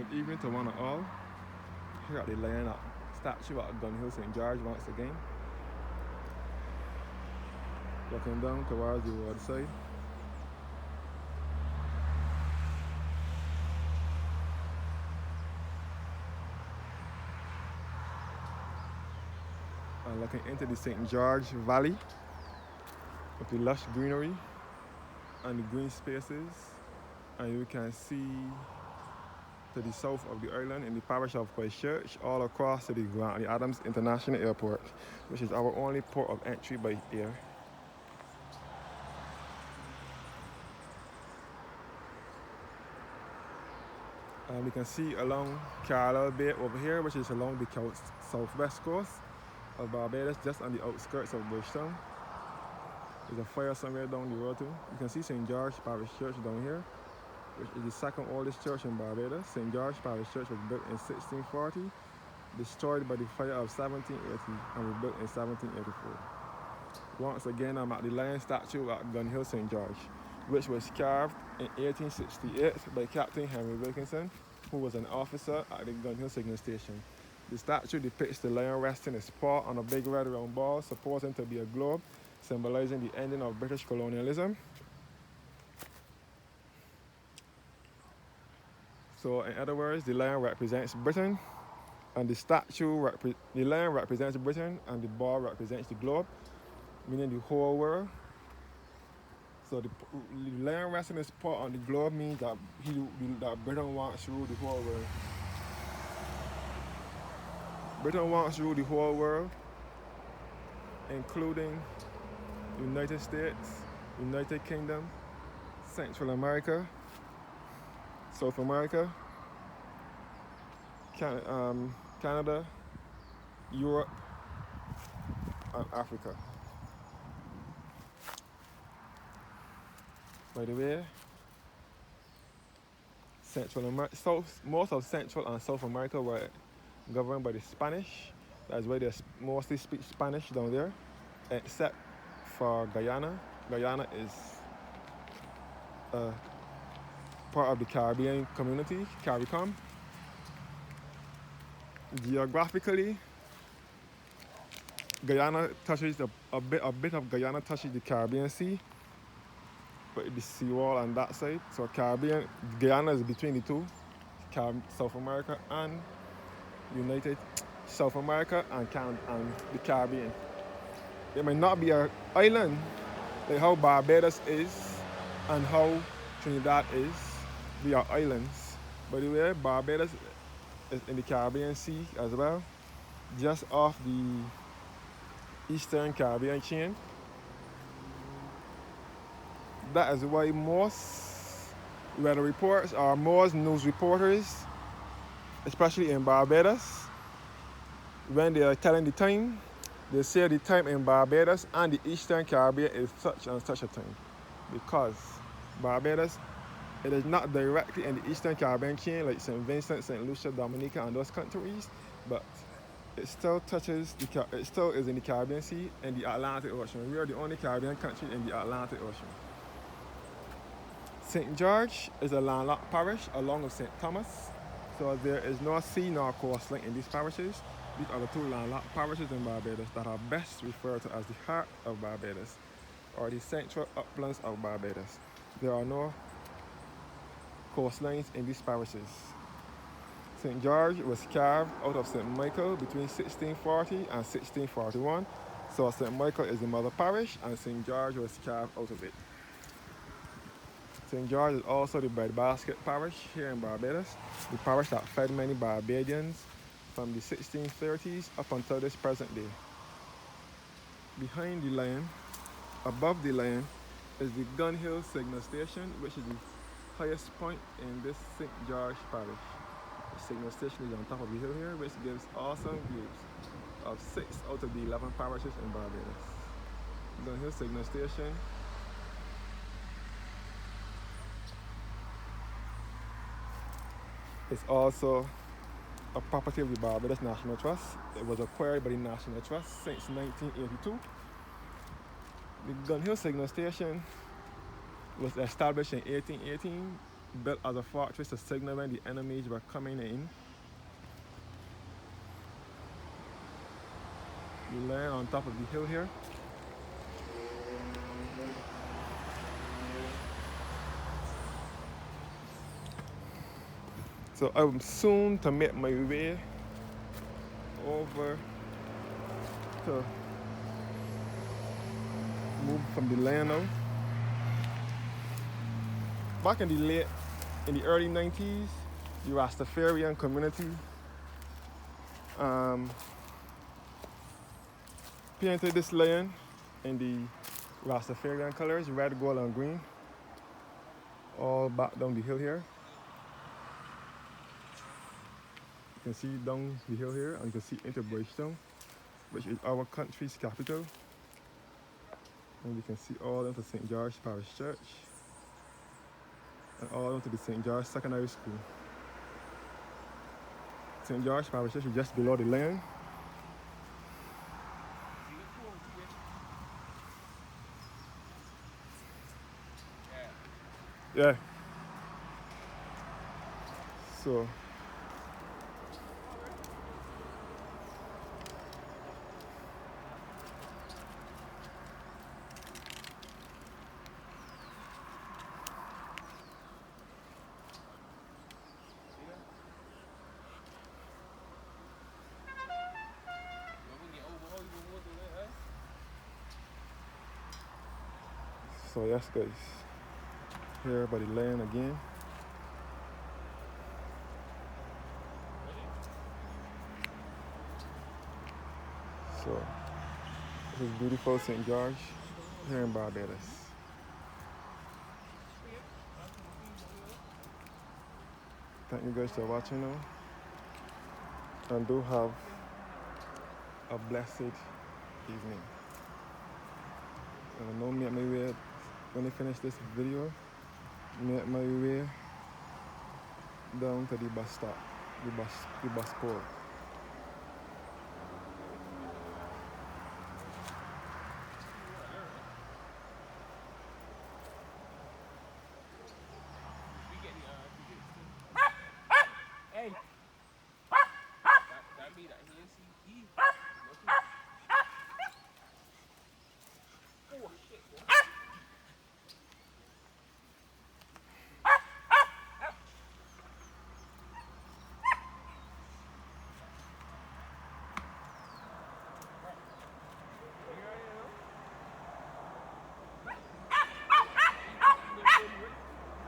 Good evening to one and all. Here at the Lion statue at Gun Hill St. George once again. Looking down towards the water side. And looking into the St. George Valley with the lush greenery and the green spaces. And you can see to the south of the island in the parish of Christchurch, all across to the Grantley Adams International Airport, which is our only port of entry by air. And we can see along Carlisle Bay over here, which is along the southwest coast of Barbados, just on the outskirts of Bridgetown. There's a fire somewhere down the road too. You can see St. George Parish Church down here, which is the second oldest church in Barbados. St. George Parish Church was built in 1640, destroyed by the fire of 1780, and rebuilt in 1784. Once again, I'm at the lion statue at Gun Hill St. George, which was carved in 1868 by Captain Henry Wilkinson, who was an officer at the Gun Hill Signal Station. The statue depicts the lion resting his paw on a big red round ball, supposing to be a globe, symbolizing the ending of British colonialism. So in other words, the lion represents Britain, and the lion represents Britain, and the ball represents the globe, meaning the whole world. So the lion resting his paw on the globe means that that Britain wants to rule the whole world. Britain wants to rule the whole world, including United States, United Kingdom, Central America, South America, Canada, Europe, and Africa. By the way, most of Central and South America were governed by the Spanish. That's why they mostly speak Spanish down there, except for Guyana. Guyana is part of the Caribbean community, CARICOM. Geographically, Guyana touches a bit of Guyana touches the Caribbean Sea, but the seawall on that side. So Guyana is between the two, South America and South America and the Caribbean. It may not be an island like how Barbados is and how Trinidad is. We are islands. By the way, Barbados is in the Caribbean Sea as well, just off the Eastern Caribbean chain. That is why most weather reports or most news reporters, especially in Barbados, when they are telling the time, they say the time in Barbados and the Eastern Caribbean is such and such a time, because Barbados, it is not directly in the Eastern Caribbean chain like St. Vincent, St. Lucia, Dominica, and those countries, but it still is in the Caribbean Sea and the Atlantic Ocean. We are the only Caribbean country in the Atlantic Ocean. St. George is a landlocked parish along with St. Thomas, so there is no sea nor coastline in these parishes. These are the two landlocked parishes in Barbados that are best referred to as the heart of Barbados, or the central uplands of Barbados. There are no coastlines in these parishes. St. George was carved out of St. Michael between 1640 and 1641, so St. Michael is the mother parish and St. George was carved out of it. St. George is also the breadbasket parish here in Barbados, the parish that fed many Barbadians from the 1630s up until this present day. Behind the lion, above the lion, is the Gun Hill Signal Station, which is the highest point in this St. George parish. The signal station is on top of the hill here, which gives awesome views of 6 out of the 11 parishes in Barbados. Gun Hill Signal Station is also a property of the Barbados National Trust. It was acquired by the National Trust since 1982. The Gun Hill Signal Station was established in 1818 built as a fortress to signal when the enemies were coming in. We land on top of the hill here. So I'm soon to make my way over to move from the land now. Back in the early 90s, the Rastafarian community painted this lion in the Rastafarian colors, red, gold, and green, all back down the hill here. You can see down the hill here, and you can see into Bridgetown, which is our country's capital. And you can see all into St. George Parish Church and all into the St. George Secondary School. St. George Parish Church is just below the lion. Yeah. So yes guys, here by the lion again. So this is beautiful St. George here in Barbados. Thank you guys for watching now, and do have a blessed evening. And I know make my way, when I finish this video, make my way down to the bus stop, the bus port.